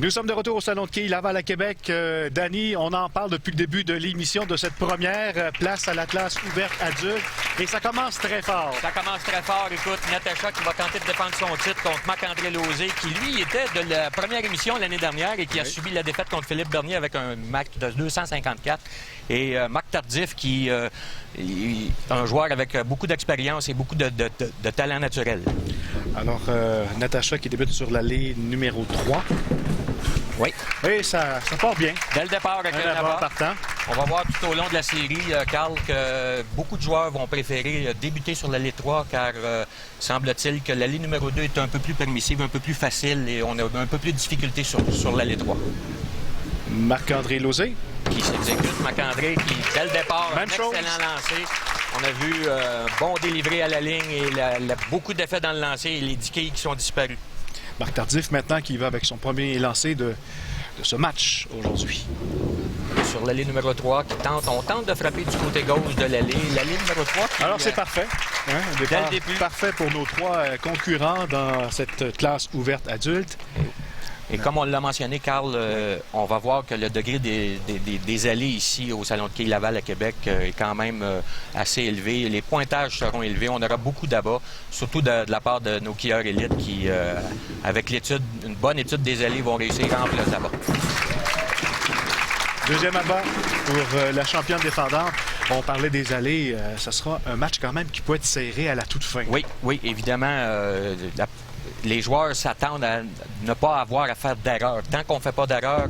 Nous sommes de retour au Salon de quilles Laval à Québec. Danny, on en parle depuis le début de l'émission de cette première place à la classe ouverte adulte. Et ça commence très fort. Ça commence très fort. Écoute, Natacha qui va tenter de défendre son titre contre Marc-André Lauzé, qui lui était de la première émission l'année dernière et qui a subi la défaite contre Philippe Bernier avec un match de 254. Et Marc Tardif qui est un joueur avec beaucoup d'expérience et beaucoup de talent naturel. Alors, Natacha qui débute sur l'allée numéro 3. Oui. Et ça part bien. Dès le départ avec un abat. Partant. On va voir tout au long de la série, Carl, que beaucoup de joueurs vont préférer débuter sur l'allée 3 car semble-t-il que l'allée numéro 2 est un peu plus permissive, un peu plus facile et on a un peu plus de difficultés sur l'allée 3. Marc-André Lauzé. Qui s'exécute. Marc-André qui, dès le départ, Même un excellent lancé. On a vu bon délivré à la ligne et beaucoup d'effets dans le lancer et les 10 quilles qui sont disparus. Marc Tardif maintenant qui va avec son premier lancé de ce match aujourd'hui. Sur l'allée numéro 3, on tente de frapper du côté gauche de l'allée. L'allée numéro 3 qui, alors c'est parfait. Hein, un départ dès le début. Parfait pour nos trois concurrents dans cette classe ouverte adulte. Et comme on l'a mentionné, Carl, on va voir que le degré des allées ici au Salon de quilles Laval à Québec est quand même assez élevé. Les pointages seront élevés. On aura beaucoup d'abats, surtout de la part de nos quilleurs élites qui, avec une bonne étude des allées, vont réussir à remplir les abats. Deuxième abat pour la championne défendante. On parlait des allées. Ce sera un match quand même qui peut être serré à la toute fin. Oui, évidemment. Les joueurs s'attendent à ne pas avoir à faire d'erreur. Tant qu'on ne fait pas d'erreur,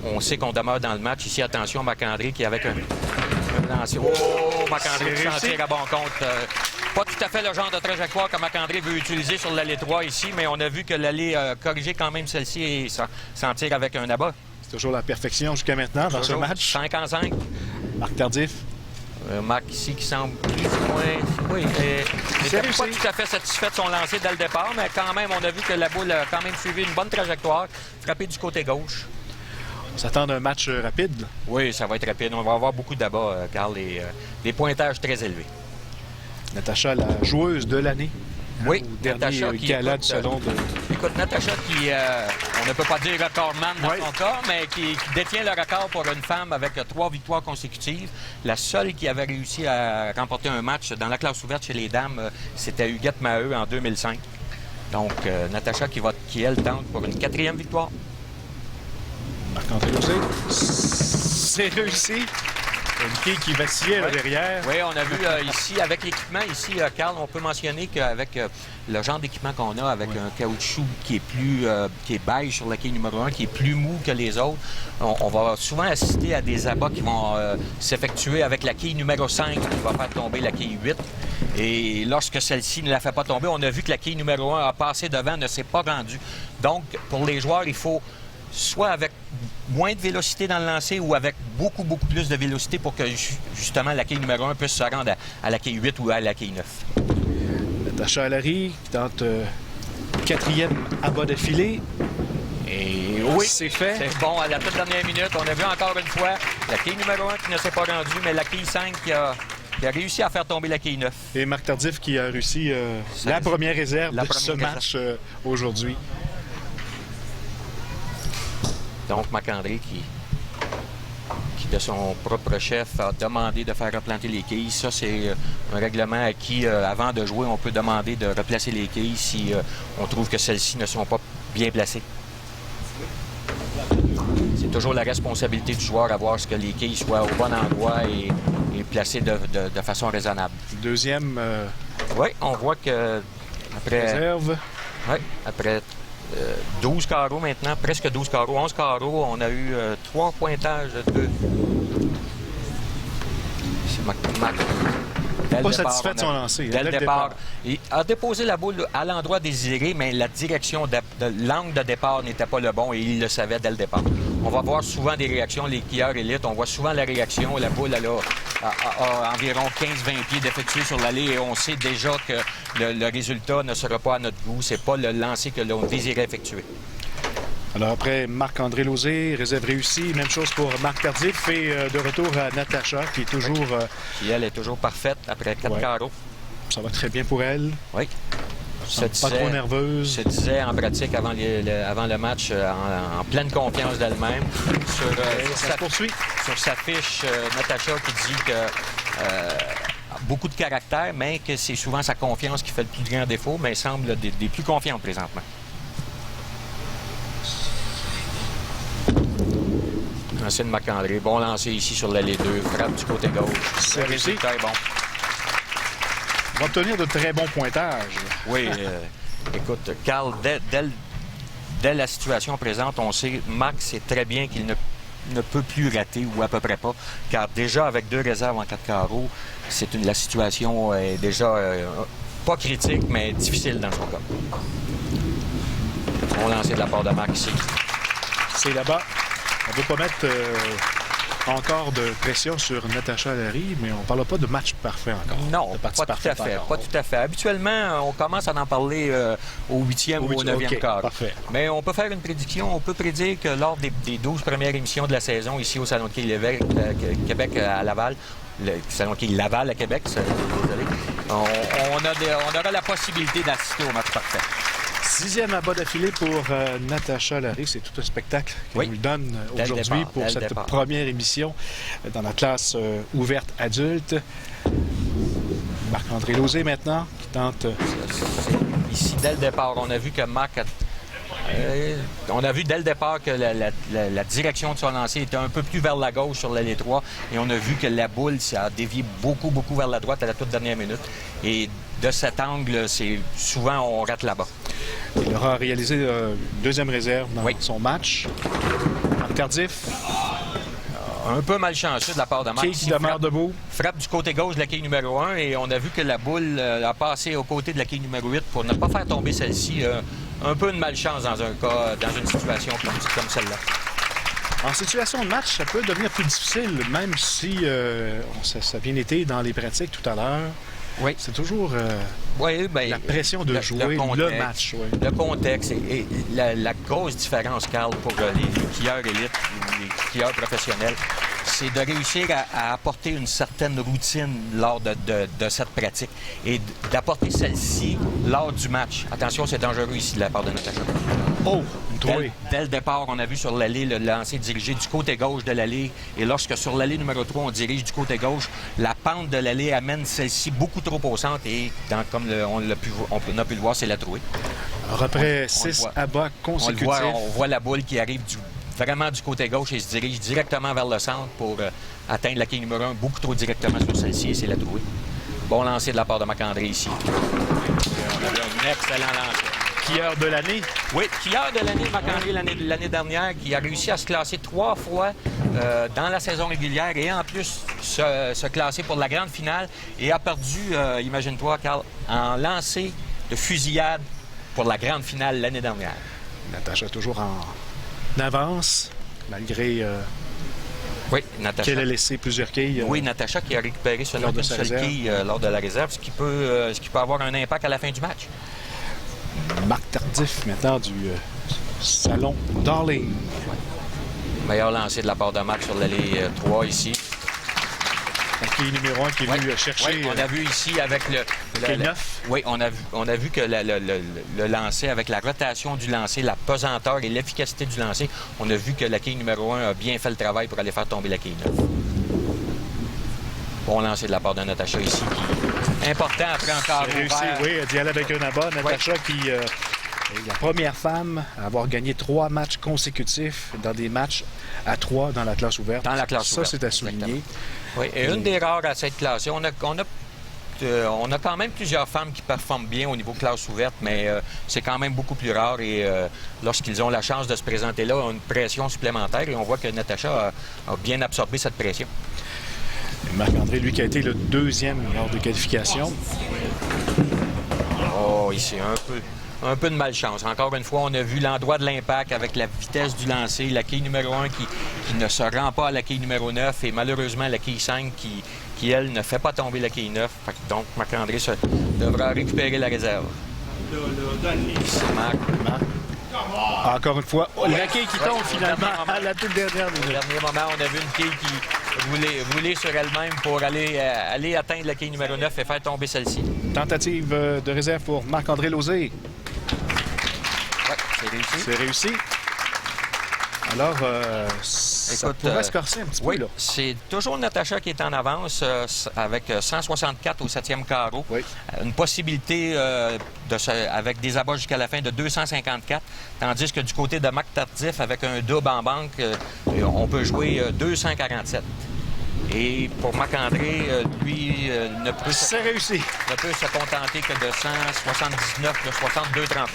on sait qu'on demeure dans le match. Ici, attention, Marc-André qui avec un lancé. Oh, Marc-André qui s'en tire à bon compte. Pas tout à fait le genre de trajectoire que Marc-André veut utiliser sur l'allée 3 ici, mais on a vu que l'allée a corrigé quand même celle-ci et s'en tire avec un abat. C'est toujours la perfection jusqu'à maintenant dans ce match. 5 en 5. Marc Tardif. Marc ici qui semble plus ou moins... Oui, n'était pas tout à fait satisfait de son lancer dès le départ, mais quand même, on a vu que la boule a quand même suivi une bonne trajectoire, frappé du côté gauche. On s'attend à un match rapide. Oui, ça va être rapide. On va avoir beaucoup d'abats, Carl, et des pointages très élevés. Natacha, la joueuse de l'année. Oui, Natacha qui gala du salon de... Écoute, Natacha qui, on ne peut pas dire recordman dans son cas, mais qui détient le record pour une femme avec 3 victoires consécutives. La seule qui avait réussi à remporter un match dans la classe ouverte chez les dames, c'était Huguette Maheu en 2005. Donc, Natacha qui elle, tente pour une 4e victoire. Marc-André Lauzé. C'est réussi. Une quille qui vacillait là derrière. Oui, on a vu ici, avec l'équipement, ici, Carl, on peut mentionner qu'avec le genre d'équipement qu'on a, avec un caoutchouc qui est beige sur la quille numéro 1, qui est plus mou que les autres, on va souvent assister à des abats qui vont s'effectuer avec la quille numéro 5 qui va faire tomber la quille 8. Et lorsque celle-ci ne la fait pas tomber, on a vu que la quille numéro 1 a passé devant, ne s'est pas rendue. Donc, pour les joueurs, il faut soit avec moins de vélocité dans le lancer ou avec beaucoup plus de vélocité pour que, justement, la quille numéro 1 puisse se rendre à la quille 8 ou à la quille 9. Natacha Allary qui tente 4e abat d'affilée. Et oui, c'est fait. C'est bon, à la toute dernière minute, on a vu encore une fois la quille numéro 1 qui ne s'est pas rendue, mais la quille 5 qui a réussi à faire tomber la quille 9. Et Marc Tardif qui a réussi la première réserve de ce match aujourd'hui. Donc, Marc-André qui, de son propre chef, a demandé de faire replanter les quilles. Ça, c'est un règlement à qui, avant de jouer, on peut demander de replacer les quilles si on trouve que celles-ci ne sont pas bien placées. C'est toujours la responsabilité du joueur à voir ce que les quilles soient au bon endroit et placées de façon raisonnable. Deuxième... Oui, on voit que après... réserve. Oui, après... 12 carreaux maintenant, presque 12 carreaux, 11 carreaux. On a eu 3 pointages de... C'est Mac. Pas satisfait de son lancer. Dès le départ. Il a déposé la boule à l'endroit désiré, mais la direction de l'angle de départ n'était pas le bon et il le savait dès le départ. On va voir souvent des réactions, les quilleurs élites, on voit souvent la réaction. La boule, elle a environ 15-20 pieds d'effectué sur l'allée et on sait déjà que le résultat ne sera pas à notre goût. C'est pas le lancer que l'on désirait effectuer. Alors après Marc-André Lauzé, réserve réussie. Même chose pour Marc Tardif et de retour à Natacha qui est toujours... Qui, elle, est toujours parfaite après 4 carreaux. Ça va très bien pour elle. Oui. Pas trop nerveuse. Se disait en pratique avant le match en pleine confiance d'elle-même. Ça se poursuit. Sur sa fiche, Natacha qui dit que beaucoup de caractère, mais que c'est souvent sa confiance qui fait le plus grand défaut, mais elle semble des plus confiantes présentement. Lancer de Marc-André. Bon lancer ici sur l'allée 2. Frappe du côté gauche. C'est réussi. Très bon. On va obtenir de très bons pointages. Oui. Écoute, Carl, dès la situation présente, on sait, Marc sait très bien qu'il ne peut plus rater, ou à peu près pas, car déjà avec 2 réserves en 4 carreaux, la situation est déjà pas critique, mais difficile dans son cas. On lance de la part de Marc ici. C'est là-bas. On ne veut pas mettre encore de pression sur Natacha Larry, mais on ne parle pas de match parfait encore. Non, pas tout à fait. Pas tout à fait. Habituellement, on commence à en parler au 8e ou au 9e quart. Parfait. Mais on peut faire une prédiction. On peut prédire que lors des 12 premières émissions de la saison, ici au Salon de quai Québec à Laval, le Salon de quai Laval à Québec, désolé, on aura la possibilité d'assister au match parfait. 6e abat d'affilée pour Natacha Larry. C'est tout un spectacle qu'il nous donne aujourd'hui pour cette première émission dans la classe ouverte adulte. Marc-André Lauzé maintenant qui tente... Ici, dès le départ, on a vu que Marc on a vu dès le départ que la direction de son lancer était un peu plus vers la gauche sur l'allée 3 et on a vu que la boule a dévié beaucoup vers la droite à la toute dernière minute. Et de cet angle, souvent on rate là-bas. Il aura réalisé une deuxième réserve dans son match. Marc Tardif. Un peu malchanceux de la part de Marc. Qui demeure debout. Frappe du côté gauche de la quille numéro 1 et on a vu que la boule a passé au côté de la quille numéro 8 pour ne pas faire tomber celle-ci. Un peu de malchance dans un cas, dans une situation comme celle-là. En situation de match, ça peut devenir plus difficile, même si ça a bien été dans les pratiques tout à l'heure. Oui. C'est toujours la pression de jouer le match. Oui. Le contexte et la grosse différence, Carl, pour les skieurs élites ou les skieurs professionnels, c'est de réussir à apporter une certaine routine lors de cette pratique et d'apporter celle-ci lors du match. Attention, c'est dangereux ici de la part de Natacha. Oh! Dès le départ, on a vu sur l'allée le lancer dirigé du côté gauche de l'allée. Et lorsque sur l'allée numéro 3, on dirige du côté gauche, la pente de l'allée amène celle-ci beaucoup trop au centre. Et comme on a pu le voir, c'est la trouée. Alors après 6 abats consécutifs. On voit la boule qui arrive vraiment du côté gauche et se dirige directement vers le centre pour atteindre la quille numéro 1 beaucoup trop directement sur celle-ci. Et c'est la trouée. Bon lancer de la part de Marc-André ici. On avait un excellent lancer. Skieur de l'année. Oui, skieur de l'année, Marc-André, l'année dernière, qui a réussi à se classer 3 fois dans la saison régulière et en plus se classer pour la grande finale et a perdu, imagine-toi, Carl, en lancer de fusillade pour la grande finale l'année dernière. Natacha toujours en avance, malgré oui, Natacha. qu'elle a laissé plusieurs quilles. Oui, Natacha qui a récupéré seulement une seule quille lors de la réserve, ce qui peut avoir un impact à la fin du match. Marc Tardif, maintenant du Salon Darling. Meilleur lancer de la part de Marc sur l'allée 3 ici. Qui est numéro 1 qui est venu chercher. Oui, on a vu ici avec le 9. Oui, on a vu que le lancer, avec la rotation du lancer, la pesanteur et l'efficacité du lancer, on a vu que la quille numéro 1 a bien fait le travail pour aller faire tomber la quille 9. Bon lancer de la part de Natacha ici. Important après encore réussi, oui, d'y aller avec un abat. Natacha qui est la première femme à avoir gagné 3 matchs consécutifs dans des matchs à 3 dans la classe ouverte. Dans la classe ouverte. Ça, c'est à souligner. Oui, et une des rares à cette classée. On a quand même plusieurs femmes qui performent bien au niveau classe ouverte, mais c'est quand même beaucoup plus rare. Et lorsqu'ils ont la chance de se présenter là, on a une pression supplémentaire et on voit que Natacha a bien absorbé cette pression. Marc-André, lui, qui a été le 2e lors des qualifications. Oh, ici, un peu de malchance. Encore une fois, on a vu l'endroit de l'impact avec la vitesse du lancer, la quille numéro 1 qui ne se rend pas à la quille numéro 9 et malheureusement la quille 5 qui elle, ne fait pas tomber la quille 9. Donc, Marc-André devra récupérer la réserve. C'est Marc. Encore une fois, la quille qui tombe finalement à la toute dernière minute. Au dernier moment, on a vu une quille qui voulait sur elle-même pour aller atteindre la quille numéro 9 et faire tomber celle-ci. Tentative de réserve pour Marc-André Lauzé. Oui, c'est réussi. C'est réussi. Alors, ça pourrait se corser un petit peu, là. C'est toujours Natacha qui est en avance avec 164 au 7e carreau. Oui. Une possibilité avec des abats jusqu'à la fin de 254, tandis que du côté de Marc Tardif, avec un double en banque, on peut jouer 247. Et pour Marc-André, lui, ne peut se contenter que de 179, de 62-39.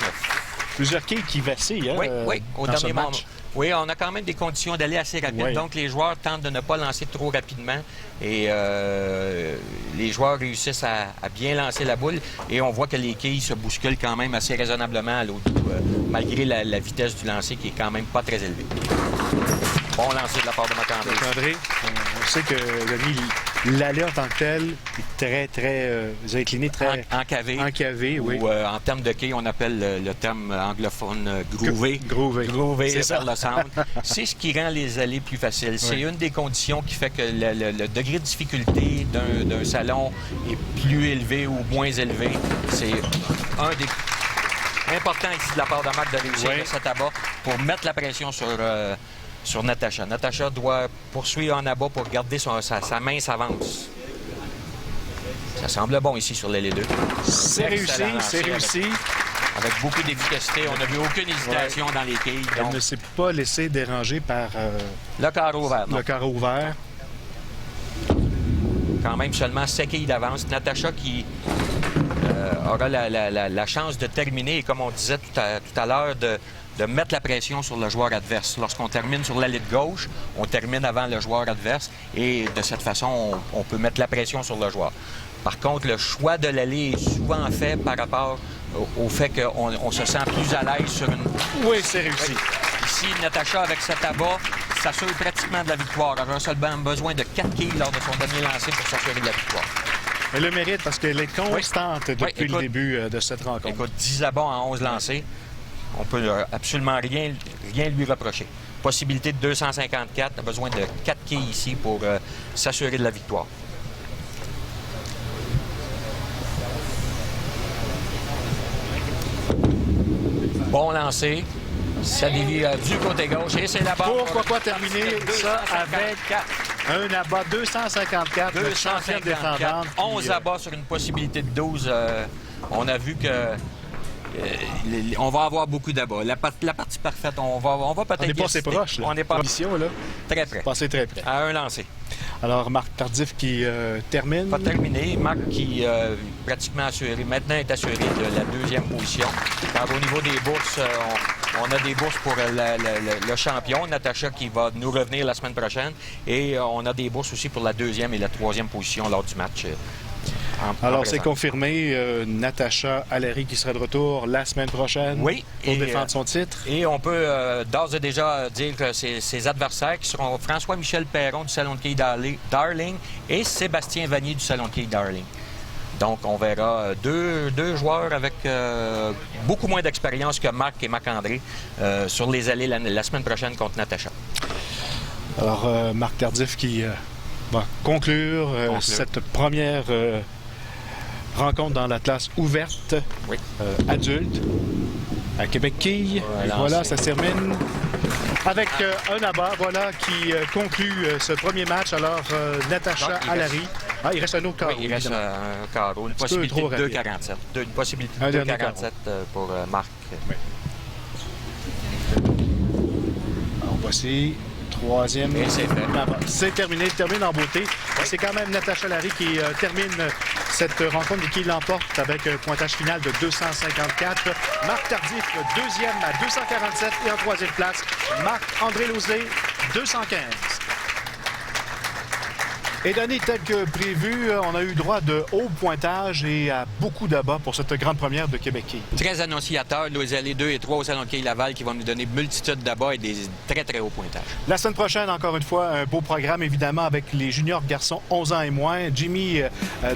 Plusieurs quilles qui vacillent, hein, oui, au dans dernier ce match. Oui, on a quand même des conditions d'aller assez rapide. Oui. Donc, les joueurs tentent de ne pas lancer trop rapidement. Et les joueurs réussissent à bien lancer la boule. Et on voit que les quilles se bousculent quand même assez raisonnablement à l'autre bout, malgré la vitesse du lancer qui est quand même pas très élevée. Bon lancer de la part de Marc-André. Marc-André, on sait que l'aller en tant que tel est très incliné, très encavé. Oui. Ou en termes de quilles, on appelle le terme anglophone groové. Groové vers le centre. C'est ce qui rend les allées plus faciles. C'est une des conditions qui fait que le degré de difficulté d'un salon est plus élevé ou moins élevé. C'est un des importants ici de la part de Marc de réussir cet abat pour mettre la pression sur Natacha. Natacha doit poursuivre en abat pour garder sa main s'avance. Ça semble bon ici sur l'aile 2. C'est réussi. Avec beaucoup d'efficacité. On n'a vu aucune hésitation dans les quilles. Elle ne s'est pas laissée déranger par le carreau ouvert. Le carreau ouvert. Quand même seulement 7 quilles d'avance. Natacha qui aura la chance de terminer. Et comme on disait tout à l'heure, de mettre la pression sur le joueur adverse. Lorsqu'on termine sur l'allée de gauche, on termine avant le joueur adverse et de cette façon, on peut mettre la pression sur le joueur. Par contre, le choix de l'allée est souvent fait par rapport au fait qu'on se sent plus à l'aise sur une... Oui, c'est réussi. Ici, Natacha, avec cet abat, s'assure pratiquement de la victoire. Elle aura seulement besoin de 4 quilles lors de son dernier lancer pour s'assurer de la victoire. Elle le mérite parce qu'elle est constante depuis le début de cette rencontre. Écoute, 10 abats en 11 lancés. On peut absolument rien lui reprocher. Possibilité de 254. A besoin de 4 quilles ici pour s'assurer de la victoire. Bon lancer. Ça dévie du côté gauche. Et c'est la barre. Pourquoi pas terminer ça avec un abat 254. 254. 11 abats sur une possibilité de 12. On a vu que... on va avoir beaucoup d'abats. La partie parfaite, on va peut-être... On n'est pas assez proche, là. On n'est pas... Mission, là. Très près. Passé très près. À un lancer. Alors, Marc Tardif qui termine. Pas terminé. Marc qui pratiquement assuré, maintenant est assuré de la deuxième position. Car au niveau des bourses, on a des bourses pour le champion, Natacha, qui va nous revenir la semaine prochaine. Et on a des bourses aussi pour la deuxième et la troisième position lors du match. Alors, c'est confirmé, Natacha Allary qui sera de retour la semaine prochaine pour défendre son titre. Et on peut d'ores et déjà dire que ses adversaires qui seront François-Michel Perron du Salon de quilles Darling et Sébastien Vanier du Salon de quilles Darling. Donc, on verra deux joueurs avec beaucoup moins d'expérience que Marc et Marc-André sur les allées la semaine prochaine contre Natacha. Alors, Marc Tardif qui va conclure cette première rencontre dans la classe ouverte adulte à Québec Quilles. Voilà, ça se termine avec un abat, qui conclut ce premier match. Alors, Natacha Allary. Il reste un autre carreau. Oui, il reste un carreau. Une possibilité de 2,47. Une possibilité de 2,47 pour Marc. Oui. Alors, voici troisième. Et c'est fait. C'est terminé. Il termine en beauté. C'est quand même Natacha Allary qui termine cette rencontre et qui l'emporte avec un pointage final de 254. Marc Tardif, deuxième à 247 et en troisième place, Marc-André Lauzé, 215. Et donné tel que prévu, on a eu droit de haut pointage et à beaucoup d'abats pour cette grande première de Québec Quilles. Très annonciateur, les allées 2 et 3 au Salon de quilles Laval qui vont nous donner multitude d'abats et des très, très hauts pointages. La semaine prochaine, encore une fois, un beau programme, évidemment, avec les juniors garçons 11 ans et moins. Jimmy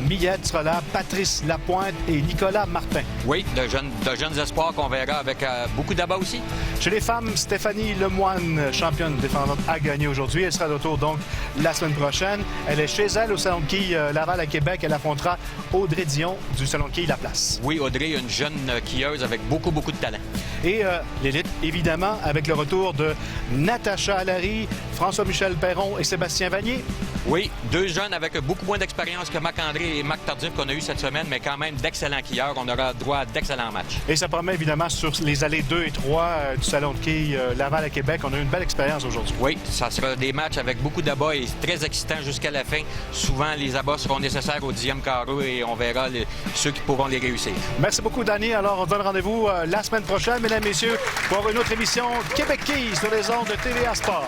Millette sera là, Patrice Lapointe et Nicolas Martin. Oui, de jeunes espoirs qu'on verra avec beaucoup d'abats aussi. Chez les femmes, Stéphanie Lemoine, championne défendante, a gagné aujourd'hui. Elle sera de retour, donc, la semaine prochaine. Elle Elle est chez elle au Salon de quilles Laval à Québec. Elle affrontera Audrey Dion du Salon de quilles La Place. Oui, Audrey, une jeune quilleuse avec beaucoup de talent. Et l'élite, évidemment, avec le retour de Natacha Allary, François-Michel Perron et Sébastien Vanier. Oui, deux jeunes avec beaucoup moins d'expérience que Marc-André et Marc Tardif qu'on a eu cette semaine, mais quand même d'excellents quilleurs. On aura droit à d'excellents matchs. Et ça promet évidemment sur les allées 2 et 3 du Salon de quilles Laval à Québec. On a eu une belle expérience aujourd'hui. Oui, ça sera des matchs avec beaucoup d'abats et très excitants jusqu'à la fin. Souvent, les abats seront nécessaires au 10e carreau et on verra ceux qui pourront les réussir. Merci beaucoup, Danny. Alors, on donne rendez-vous la semaine prochaine, mesdames et messieurs, pour une autre émission Québec Quilles sur les ondes de TVA Sport.